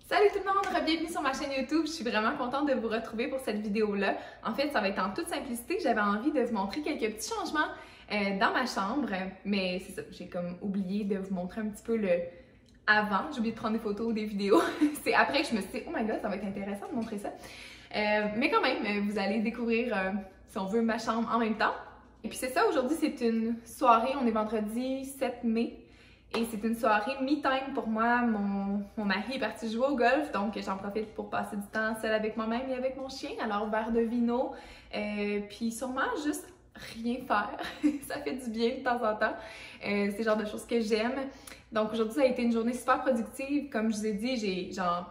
Salut tout le monde, bienvenue sur ma chaîne YouTube. Je suis vraiment contente de vous retrouver pour cette vidéo-là. En fait, ça va être en toute simplicité. J'avais envie de vous montrer quelques petits changements dans ma chambre, mais c'est ça, j'ai comme oublié de vous montrer un petit peu le avant. J'ai oublié de prendre des photos ou des vidéos. C'est après que je me suis dit, oh my god, ça va être intéressant de montrer ça. Mais quand même, vous allez découvrir, si on veut, ma chambre en même temps. Et puis c'est ça, aujourd'hui, c'est une soirée. On est vendredi 7 mai. Et c'est une soirée me-time pour moi. Mon mari est parti jouer au golf, donc j'en profite pour passer du temps seule avec moi-même et avec mon chien. Alors, verre de vino, puis sûrement juste rien faire. Ça fait du bien de temps en temps. C'est le genre de choses que j'aime. Donc aujourd'hui, ça a été une journée super productive. Comme je vous ai dit, j'ai genre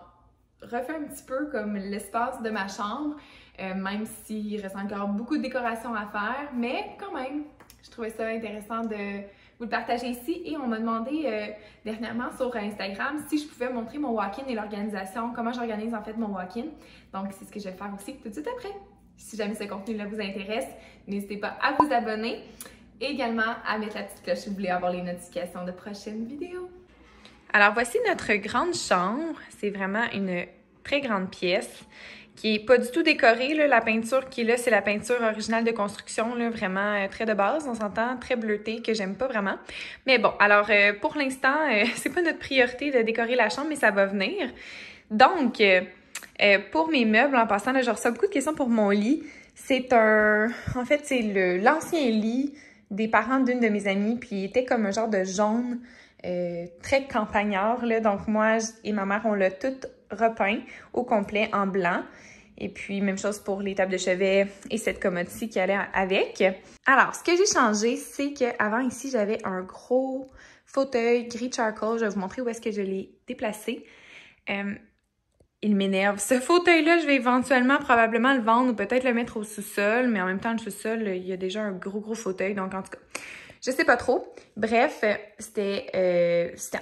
refait un petit peu comme l'espace de ma chambre, même s'il reste encore beaucoup de décorations à faire. Mais quand même, je trouvais ça intéressant de vous le partager ici. Et on m'a demandé dernièrement sur Instagram si je pouvais montrer mon walk-in et l'organisation, comment j'organise en fait mon walk-in. Donc c'est ce que je vais faire aussi tout de suite après. Si jamais ce contenu-là vous intéresse, n'hésitez pas à vous abonner et également à mettre la petite cloche si vous voulez avoir les notifications de prochaines vidéos. Alors voici notre grande chambre. C'est vraiment une très grande pièce qui est pas du tout décorée. Là. La peinture qui est là, c'est la peinture originale de construction, là, vraiment très de base. On s'entend, très bleutée, que j'aime pas vraiment. Mais bon, alors pour l'instant, c'est pas notre priorité de décorer la chambre, mais ça va venir. Donc, pour mes meubles, en passant, là, je reçois beaucoup de questions pour mon lit. C'est un... En fait, c'est l'ancien lit des parents d'une de mes amies, puis il était comme un genre de jaune très campagnard, là. Donc moi et ma mère, on l'a tout repeint au complet en blanc. Et puis, même chose pour les tables de chevet et cette commode-ci qui allait avec. Alors, ce que j'ai changé, c'est qu'avant ici, j'avais un gros fauteuil gris charcoal. Je vais vous montrer où est-ce que je l'ai déplacé. Il m'énerve. Ce fauteuil-là, je vais éventuellement probablement le vendre ou peut-être le mettre au sous-sol. Mais en même temps, le sous-sol, il y a déjà un gros fauteuil. Donc, en tout cas, je sais pas trop. Bref, c'était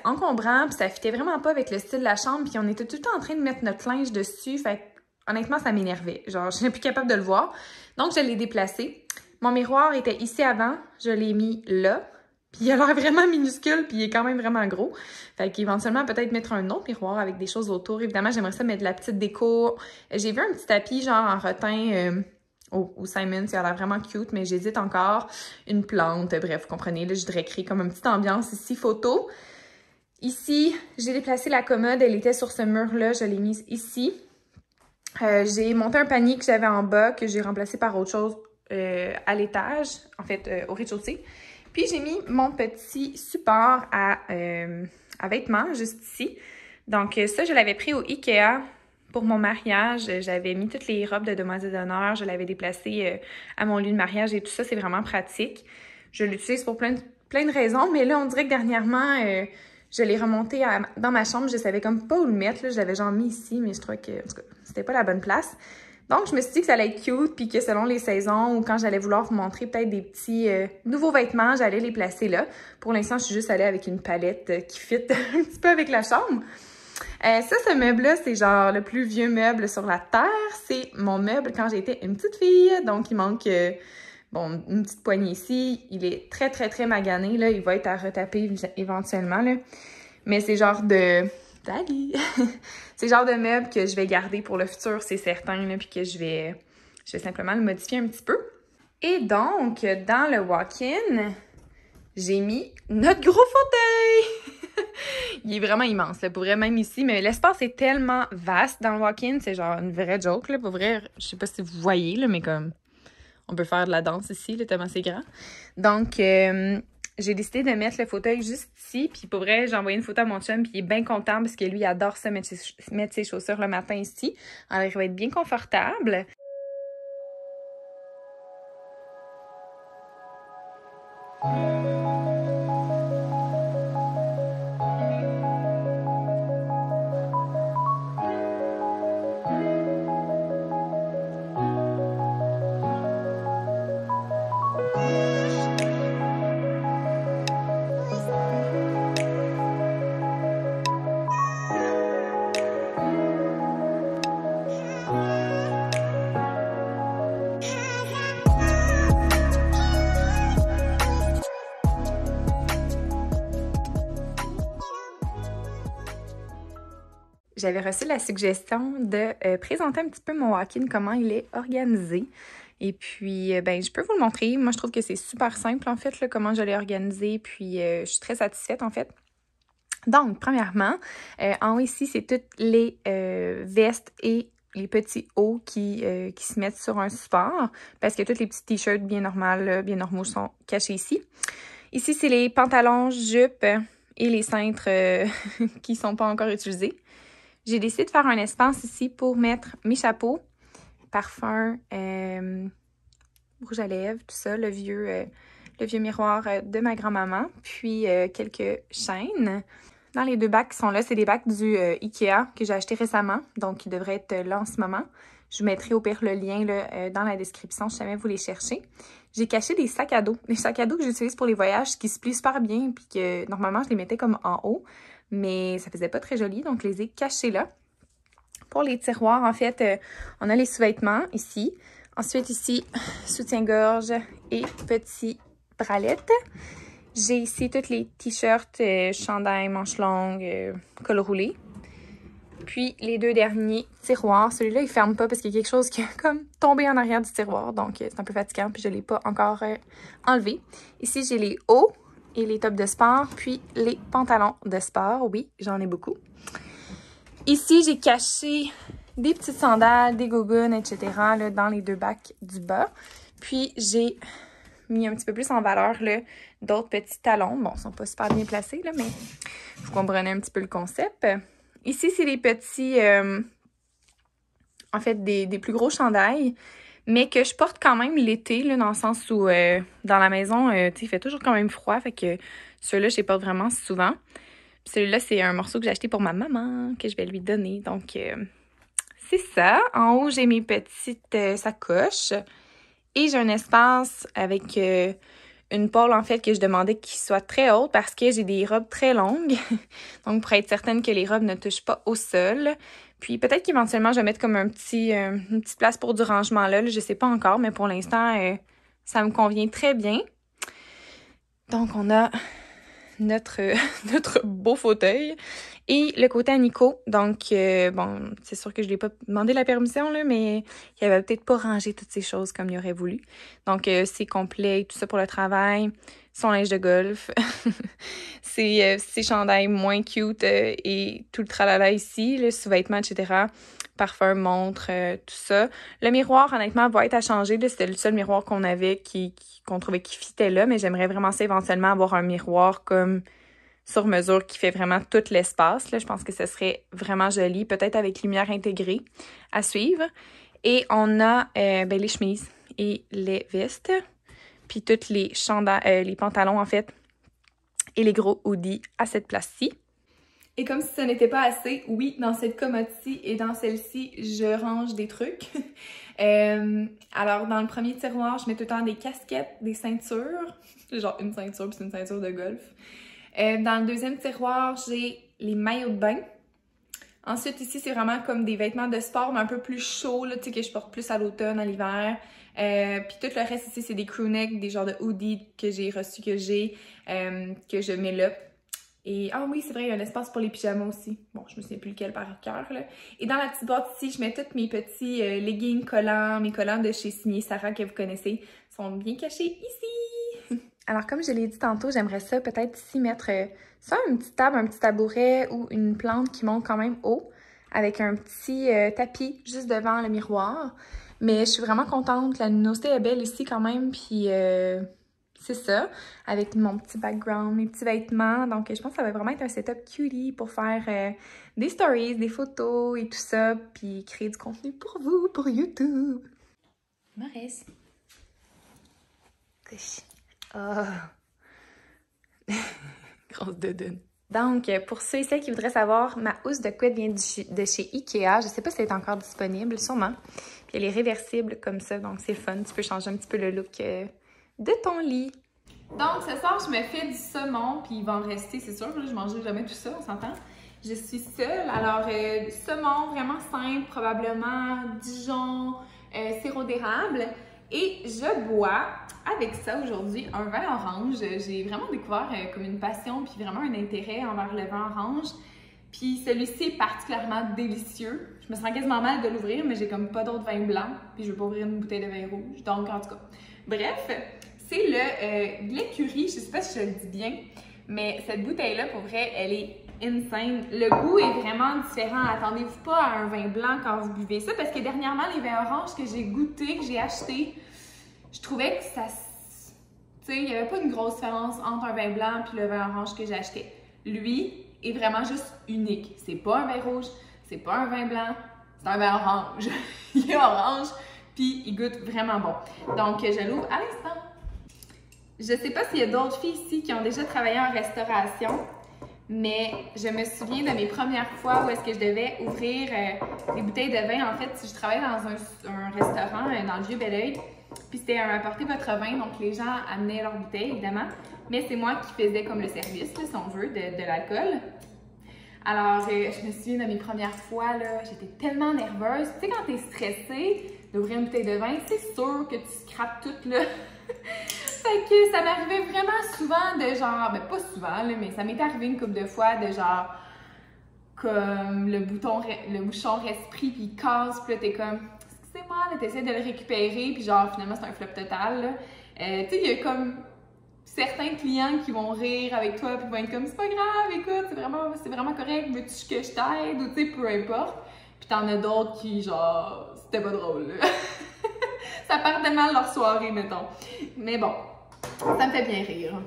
encombrant. Puis ça fitait vraiment pas avec le style de la chambre. Puis on était tout le temps en train de mettre notre linge dessus. Fait honnêtement, ça m'énervait. Genre, je n'étais plus capable de le voir. Donc, je l'ai déplacé. Mon miroir était ici avant. Je l'ai mis là. Puis, il a l'air vraiment minuscule. Puis, il est quand même vraiment gros. Fait qu'éventuellement, peut-être mettre un autre miroir avec des choses autour. Évidemment, j'aimerais ça mettre de la petite déco. J'ai vu un petit tapis, genre, en rotin au Simon. Ça a l'air vraiment cute, mais j'hésite encore. Une plante. Bref, vous comprenez. Là, je voudrais créer comme une petite ambiance ici, photo. Ici, j'ai déplacé la commode. Elle était sur ce mur-là. Je l'ai mise ici. J'ai monté un panier que j'avais en bas, que j'ai remplacé par autre chose à l'étage, en fait au rez-de-chaussée. Puis j'ai mis mon petit support à vêtements juste ici. Donc ça, je l'avais pris au Ikea pour mon mariage. J'avais mis toutes les robes de demoiselle d'honneur, je l'avais déplacé à mon lieu de mariage et tout ça, c'est vraiment pratique. Je l'utilise pour plein de raisons, mais là, on dirait que dernièrement... je l'ai remonté dans ma chambre, je savais comme pas où le mettre, là. Je l'avais genre mis ici, mais je trouvais que c'était pas la bonne place. Donc, je me suis dit que ça allait être cute, puis que selon les saisons ou quand j'allais vouloir vous montrer peut-être des petits nouveaux vêtements, j'allais les placer là. Pour l'instant, je suis juste allée avec une palette qui fit un petit peu avec la chambre. Ce meuble-là, c'est genre le plus vieux meuble sur la terre. C'est mon meuble quand j'étais une petite fille, donc il manque... bon, une petite poignée ici. Il est très magané, là. Il va être à retaper éventuellement, là. Mais c'est genre de... Salut! C'est genre de meuble que je vais garder pour le futur, c'est certain, là. Puis que je vais simplement le modifier un petit peu. Et donc, dans le walk-in, j'ai mis notre gros fauteuil! Il est vraiment immense, là. Pour vrai, même ici. Mais l'espace est tellement vaste dans le walk-in. C'est genre une vraie joke, là. Pour vrai, je sais pas si vous voyez, là, mais comme... On peut faire de la danse ici, là, tellement c'est grand. Donc, j'ai décidé de mettre le fauteuil juste ici. Puis pour vrai, j'ai envoyé une photo à mon chum, puis il est bien content parce que lui, il adore ça, mettre ses chaussures le matin ici. Alors, il va être bien confortable. j'avais reçu la suggestion de présenter un petit peu mon walk-in, comment il est organisé. Et puis, ben, je peux vous le montrer. Moi, je trouve que c'est super simple, en fait, là, comment je l'ai organisé. Puis, je suis très satisfaite, en fait. Donc, premièrement, en haut ici, c'est toutes les vestes et les petits hauts qui se mettent sur un support. Parce que tous les petits t-shirts bien normaux sont cachés ici. Ici, c'est les pantalons, jupes et les cintres qui sont pas encore utilisés. J'ai décidé de faire un espace ici pour mettre mes chapeaux, parfums, rouge à lèvres, tout ça, le vieux miroir de ma grand-maman, puis quelques chaînes. Dans les deux bacs qui sont là, c'est des bacs du Ikea que j'ai acheté récemment, donc ils devraient être là en ce moment. Je vous mettrai au pire le lien là, dans la description si jamais vous les cherchez. J'ai caché des sacs à dos. Des sacs à dos que j'utilise pour les voyages qui se plient super bien, puis que normalement je les mettais comme en haut, mais ça faisait pas très joli, donc je les ai cachés là. Pour les tiroirs, en fait, on a les sous-vêtements ici. Ensuite, ici, soutien-gorge et petits bralettes. J'ai ici tous les t-shirts, chandails, manches longues, col roulé. Puis, les deux derniers tiroirs. Celui-là, il ne ferme pas parce qu'il y a quelque chose qui a comme tombé en arrière du tiroir. Donc, c'est un peu fatigant, puis je ne l'ai pas encore enlevé. Ici, j'ai les hauts et les tops de sport, puis les pantalons de sport. Oui, j'en ai beaucoup. Ici, j'ai caché des petites sandales, des gougounes, etc. là, dans les deux bacs du bas. Puis, j'ai mis un petit peu plus en valeur d'autres petits talons. Bon, ils sont pas super bien placés, là, mais vous comprenez un petit peu le concept. Ici, c'est les petits, en fait, des plus gros chandails, mais que je porte quand même l'été, là, dans le sens où, dans la maison, il fait toujours quand même froid, fait que ceux-là, je les porte vraiment souvent. Puis celui-là, c'est un morceau que j'ai acheté pour ma maman, que je vais lui donner, donc c'est ça. En haut, j'ai mes petites sacoches et j'ai un espace avec une pôle, en fait, que je demandais qu'il soit très haute parce que j'ai des robes très longues. Donc, pour être certaine que les robes ne touchent pas au sol. Puis, peut-être qu'éventuellement, je vais mettre comme une petite place pour du rangement là. Je sais pas encore, mais pour l'instant, ça me convient très bien. Donc, on a notre beau fauteuil. Et le côté à Nico, donc, bon, c'est sûr que je lui ai pas demandé la permission, là, mais il avait peut-être pas rangé toutes ces choses comme il aurait voulu. Donc, c'est complet, tout ça pour le travail, son linge de golf, ses chandails moins cute et tout le tralala ici, le sous-vêtements, etc., parfum, montre, tout ça. Le miroir, honnêtement, va être à changer. C'était le seul miroir qu'on avait qu'on trouvait qui fitait là, mais j'aimerais vraiment ça éventuellement avoir un miroir comme sur mesure qui fait vraiment tout l'espace. Là, je pense que ce serait vraiment joli, peut-être avec lumière intégrée à suivre. Et on a les chemises et les vestes, puis toutes les les pantalons en fait, et les gros hoodies à cette place-ci. Et comme si ce n'était pas assez, oui, dans cette commode-ci et dans celle-ci, je range des trucs. Alors, dans le premier tiroir, je mets tout le temps des casquettes, des ceintures, genre une ceinture puis c'est une ceinture de golf. Dans le deuxième tiroir, j'ai les maillots de bain. Ensuite, ici, c'est vraiment comme des vêtements de sport, mais un peu plus chauds, là, tu sais, que je porte plus à l'automne, à l'hiver. Puis tout le reste ici, c'est des crewnecks, des genres de hoodies que j'ai reçus, que je mets là. Et ah oui, c'est vrai, il y a un espace pour les pyjamas aussi. Bon, je me souviens plus lequel par cœur, là. Et dans la petite boîte ici, je mets tous mes petits leggings collants, mes collants de chez Signé Sarah que vous connaissez. Ils sont bien cachés ici. Alors, comme je l'ai dit tantôt, j'aimerais ça peut-être ici mettre soit une petite table, un petit tabouret ou une plante qui monte quand même haut avec un petit tapis juste devant le miroir. Mais je suis vraiment contente. La luminosité est belle ici quand même. Puis c'est ça, avec mon petit background, mes petits vêtements. Donc, je pense que ça va vraiment être un setup cutie pour faire des stories, des photos et tout ça. Puis créer du contenu pour vous, pour YouTube. Maurice. Oh. Grosse doudoune. Donc, pour ceux et celles qui voudraient savoir, ma housse de couette vient de chez Ikea. Je sais pas si elle est encore disponible, sûrement. Puis elle est réversible comme ça, donc c'est fun. Tu peux changer un petit peu le look de ton lit. Donc, ce soir, je me fais du saumon, puis il va en rester, c'est sûr. Je mangerai jamais tout ça, on s'entend. Je suis seule, alors du saumon vraiment simple, probablement Dijon, sirop d'érable. Et je bois avec ça aujourd'hui un vin orange. J'ai vraiment découvert comme une passion puis vraiment un intérêt envers le vin orange. Puis celui-ci est particulièrement délicieux. Je me sens quasiment mal de l'ouvrir, mais j'ai comme pas d'autre vin blanc. Puis je veux pas ouvrir une bouteille de vin rouge. Donc, en tout cas. Bref, c'est le l'écurie. Je sais pas si je le dis bien, mais cette bouteille-là, pour vrai, elle est insane. Le goût est vraiment différent. Attendez-vous pas à un vin blanc quand vous buvez ça, parce que dernièrement, les vins oranges que j'ai goûtés, que j'ai achetés, je trouvais que ça... Tu sais, il n'y avait pas une grosse différence entre un vin blanc et le vin orange que j'ai acheté. Lui est vraiment juste unique. C'est pas un vin rouge, c'est pas un vin blanc, c'est un vin orange. Il est orange, puis il goûte vraiment bon. Donc, je l'ouvre à l'instant. Je sais pas s'il y a d'autres filles ici qui ont déjà travaillé en restauration, mais je me souviens de mes premières fois où est-ce que je devais ouvrir des bouteilles de vin. En fait, si je travaillais dans un restaurant dans le Vieux-Belleuil, puis c'était un apporter votre vin, donc les gens amenaient leurs bouteilles, évidemment, mais c'est moi qui faisais comme le service, là, si on veut, de l'alcool. Alors, je me souviens de mes premières fois, là, j'étais tellement nerveuse. Tu sais, quand t'es stressée d'ouvrir une bouteille de vin, c'est sûr que tu scrapes tout, là. Fait que ça m'arrivait vraiment souvent de genre, ben pas souvent, là, mais ça m'est arrivé une couple de fois de genre, comme le bouchon reste pris puis il casse, puis là t'es comme, excusez-moi, là t'essaies de le récupérer, puis genre finalement c'est un flop total, là. Tu sais, il y a comme certains clients qui vont rire avec toi puis vont être comme, c'est pas grave, écoute, c'est vraiment correct, veux-tu que je t'aide, ou tu sais, peu importe. Puis t'en as d'autres qui genre, c'était pas drôle, là. Ça partait mal leur soirée, mettons. Mais bon, ça me fait bien rire.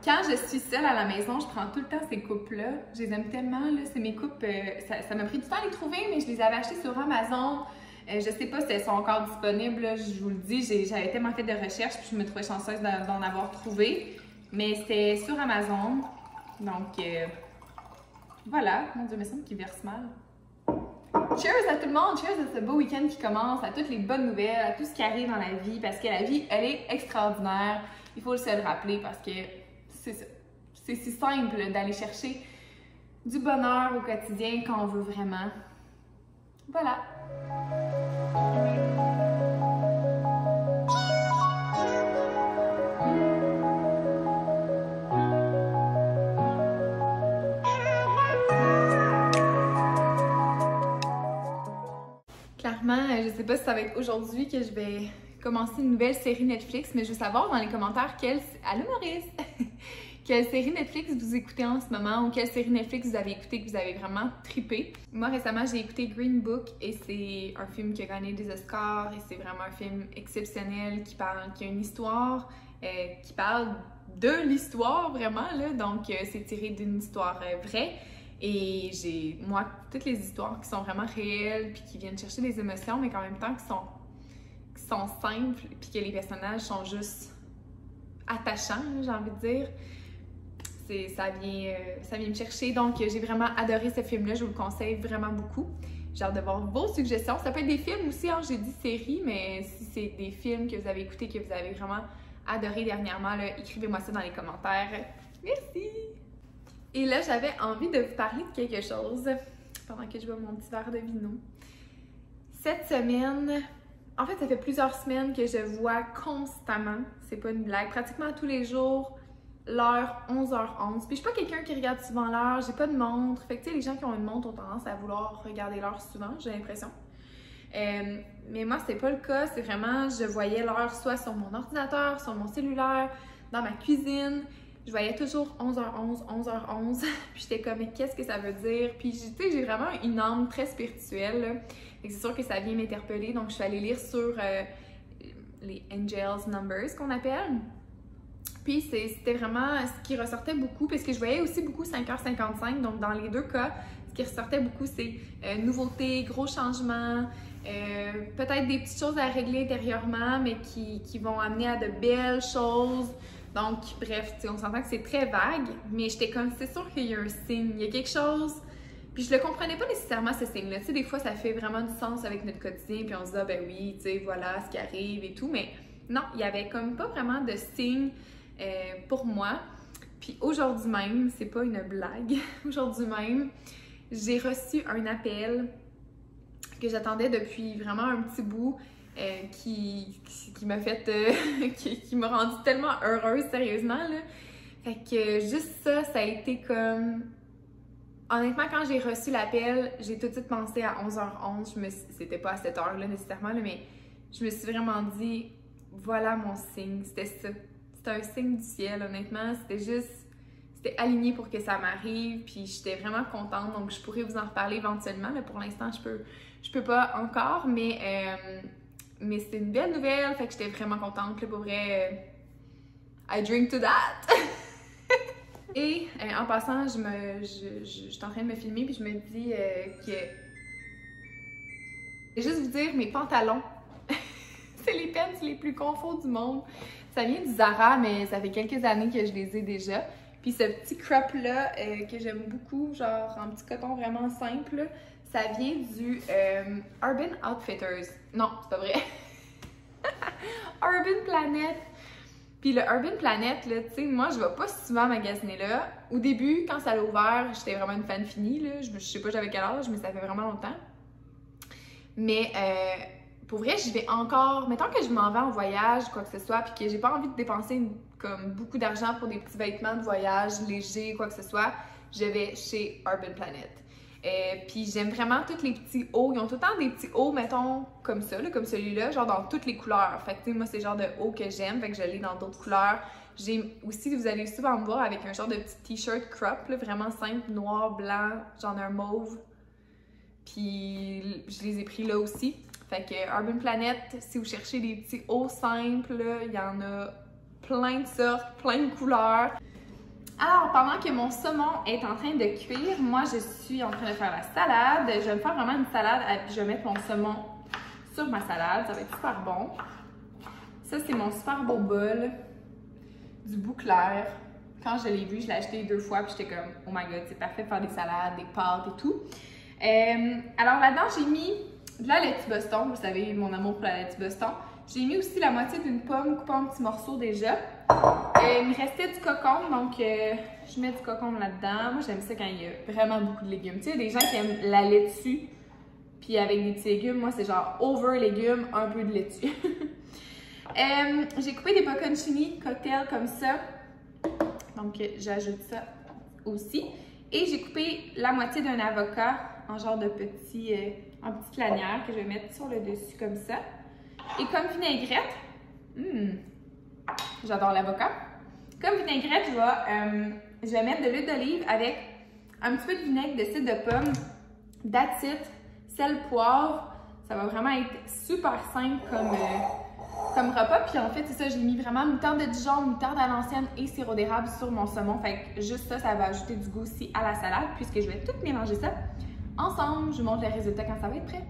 Quand je suis seule à la maison, je prends tout le temps ces coupes-là. Je les aime tellement, là. C'est mes coupes, ça m'a pris du temps à les trouver, mais je les avais achetées sur Amazon. Je sais pas si elles sont encore disponibles, là, je vous le dis. J'avais tellement fait de recherches, puis je me trouvais chanceuse d'en avoir trouvé. Mais c'était sur Amazon. Donc, voilà. Mon Dieu, il me semble qu'il verse mal. Cheers à tout le monde, cheers à ce beau week-end qui commence, à toutes les bonnes nouvelles, à tout ce qui arrive dans la vie, parce que la vie, elle est extraordinaire. Il faut se le rappeler parce que c'est ça. C'est si simple d'aller chercher du bonheur au quotidien quand on veut vraiment. Voilà. Clairement, je sais pas si ça va être aujourd'hui que je vais commencer une nouvelle série Netflix, mais je veux savoir dans les commentaires Allô Maurice! Quelle série Netflix vous écoutez en ce moment ou quelle série Netflix vous avez écouté que vous avez vraiment trippé. Moi récemment j'ai écouté Green Book et c'est un film qui a gagné des Oscars et c'est vraiment un film exceptionnel qui a une histoire, qui parle de l'histoire vraiment là, donc c'est tiré d'une histoire vraie. Et moi, toutes les histoires qui sont vraiment réelles, puis qui viennent chercher des émotions, mais qu'en même temps qui sont simples, puis que les personnages sont juste attachants, j'ai envie de dire. Ça vient me chercher. Donc, j'ai vraiment adoré ce film-là. Je vous le conseille vraiment beaucoup. J'ai hâte de voir vos suggestions. Ça peut être des films aussi, hein, j'ai dit séries, mais si c'est des films que vous avez écoutés, que vous avez vraiment adoré dernièrement, là, écrivez-moi ça dans les commentaires. Merci! Et là, j'avais envie de vous parler de quelque chose pendant que je bois mon petit verre de vino. Cette semaine, en fait, ça fait plusieurs semaines que je vois constamment, c'est pas une blague, pratiquement tous les jours, l'heure 11h11. Puis je suis pas quelqu'un qui regarde souvent l'heure, j'ai pas de montre. Fait que tu sais, les gens qui ont une montre ont tendance à vouloir regarder l'heure souvent, j'ai l'impression. Mais moi, c'est pas le cas, c'est vraiment, je voyais l'heure soit sur mon ordinateur, sur mon cellulaire, dans ma cuisine. Je voyais toujours 11h11, 11h11, puis j'étais comme, mais qu'est-ce que ça veut dire? Puis tu sais, j'ai vraiment une âme très spirituelle, là. Et c'est sûr que ça vient m'interpeller, donc je suis allée lire sur les Angels Numbers qu'on appelle. Puis c'était vraiment ce qui ressortait beaucoup, parce que je voyais aussi beaucoup 5h55, donc dans les deux cas, ce qui ressortait beaucoup, c'est nouveautés, gros changements, peut-être des petites choses à régler intérieurement, mais qui vont amener à de belles choses. Donc, bref, on s'entend que c'est très vague, mais j'étais comme, c'est sûr qu'il y a un signe, il y a quelque chose. Puis je le comprenais pas nécessairement, ce signe-là. Tu sais, des fois, ça fait vraiment du sens avec notre quotidien, puis on se dit, ah ben oui, tu sais, voilà ce qui arrive et tout. Mais non, il y avait comme pas vraiment de signe pour moi. Puis aujourd'hui même, c'est pas une blague, aujourd'hui même, j'ai reçu un appel que j'attendais depuis vraiment un petit bout. Qui m'a fait qui m'a rendue tellement heureuse, sérieusement là. Fait que juste ça a été comme Honnêtement, quand j'ai reçu l'appel, j'ai tout de suite pensé à 11h11. C'était pas à cette heure-là nécessairement, là, mais je me suis vraiment dit, voilà mon signe. C'était ça. C'était un signe du ciel, honnêtement. C'était aligné pour que ça m'arrive. Puis j'étais vraiment contente. Donc, je pourrais vous en reparler éventuellement. Mais pour l'instant, je peux pas encore. Mais c'était une belle nouvelle. Fait que j'étais vraiment contente. Là, pour vrai, I drink to that! Et en passant, je suis en train de me filmer puis je me dis que... Je vais juste vous dire, mes pantalons, c'est les pants les plus conforts du monde. Ça vient du Zara, mais ça fait quelques années que je les ai déjà. Puis ce petit crop-là, que j'aime beaucoup, genre en petit coton vraiment simple, ça vient du Urban Outfitters. Non, c'est pas vrai. Urban Planet. Puis le Urban Planet, là, tu sais, moi, je vais pas souvent magasiner là. Au début, quand ça a ouvert, j'étais vraiment une fan finie, là. Je sais pas j'avais quel âge, mais ça fait vraiment longtemps. Mais pour vrai, j'y vais encore. Mettons que je m'en vais en voyage, quoi que ce soit, puis que j'ai pas envie de dépenser comme beaucoup d'argent pour des petits vêtements de voyage légers, quoi que ce soit, je vais chez Urban Planet. Puis j'aime vraiment tous les petits hauts. Ils ont tout le temps des petits hauts, mettons, comme ça, là, comme celui-là, genre dans toutes les couleurs. Fait que, tu sais, moi, c'est le genre de haut que j'aime, fait que je l'ai dans d'autres couleurs. J'ai aussi, vous allez souvent me voir avec un genre de petit t-shirt crop, là, vraiment simple, noir, blanc, genre un mauve. Puis je les ai pris là aussi. Fait que Urban Planet, si vous cherchez des petits hauts simples, là, il y en a plein de sortes, plein de couleurs. Alors, pendant que mon saumon est en train de cuire, moi, je suis en train de faire la salade. Je vais me faire vraiment une salade, puis je vais mettre mon saumon sur ma salade. Ça va être super bon. Ça, c'est mon super beau bol du Bout Clair. Quand je l'ai vu, je l'ai acheté 2 fois, puis j'étais comme, oh my god, c'est parfait pour faire des salades, des pâtes et tout. Alors là-dedans, j'ai mis de la laitue Boston. Vous savez, mon amour pour la laitue Boston. J'ai mis aussi la moitié d'une pomme coupée en petits morceaux déjà. Il me restait du cocon, donc je mets du cocon là-dedans. Moi, j'aime ça quand il y a vraiment beaucoup de légumes. Tu sais, il y a des gens qui aiment la laitue, puis avec des petits légumes. Moi, c'est genre over légumes, un peu de laitue. J'ai coupé des bocconcini cocktail comme ça. Donc, j'ajoute ça aussi. Et j'ai coupé la moitié d'un avocat en genre de en petite lanière que je vais mettre sur le dessus comme ça. Et comme vinaigrette, j'adore l'avocat. Comme vinaigrette, je vais mettre de l'huile d'olive avec un petit peu de vinaigre, de cidre de pomme, d'acide, sel, poivre. Ça va vraiment être super simple comme repas. Puis en fait, c'est ça, j'ai mis vraiment moutarde de Dijon, moutarde à l'ancienne et sirop d'érable sur mon saumon. Fait que juste ça, ça va ajouter du goût aussi à la salade puisque je vais tout mélanger ça ensemble. Je vous montre le résultat quand ça va être prêt.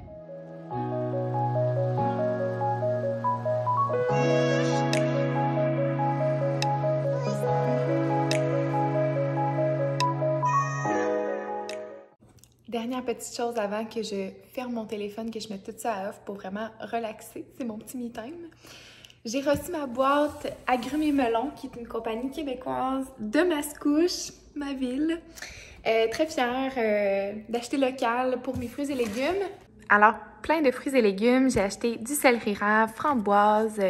Dernière petite chose avant que je ferme mon téléphone, que je mette tout ça à off pour vraiment relaxer. C'est mon petit me time. J'ai reçu ma boîte Agrumes et Melons, qui est une compagnie québécoise de Mascouche, ma ville. Très fière d'acheter local pour mes fruits et légumes. Alors, plein de fruits et légumes. J'ai acheté du céleri rave, framboises,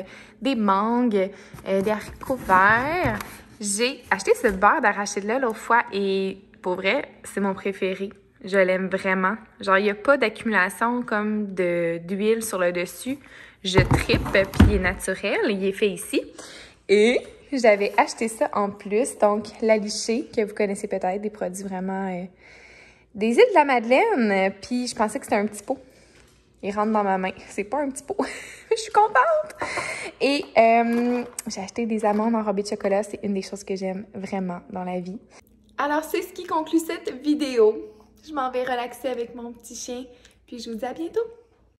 des mangues, des haricots verts. J'ai acheté ce beurre d'arachide-là l'autre fois et pour vrai, c'est mon préféré. Je l'aime vraiment. Genre, il n'y a pas d'accumulation comme d'huile sur le dessus. Je trippe, puis il est naturel. Il est fait ici. Et j'avais acheté ça en plus. Donc, la lichée, que vous connaissez peut-être, des produits vraiment... des îles de la Madeleine. Puis, je pensais que c'était un petit pot. Il rentre dans ma main. C'est pas un petit pot. Je suis contente! Et j'ai acheté des amandes enrobées de chocolat. C'est une des choses que j'aime vraiment dans la vie. Alors, c'est ce qui conclut cette vidéo. Je m'en vais relaxer avec mon petit chien. Puis, je vous dis à bientôt!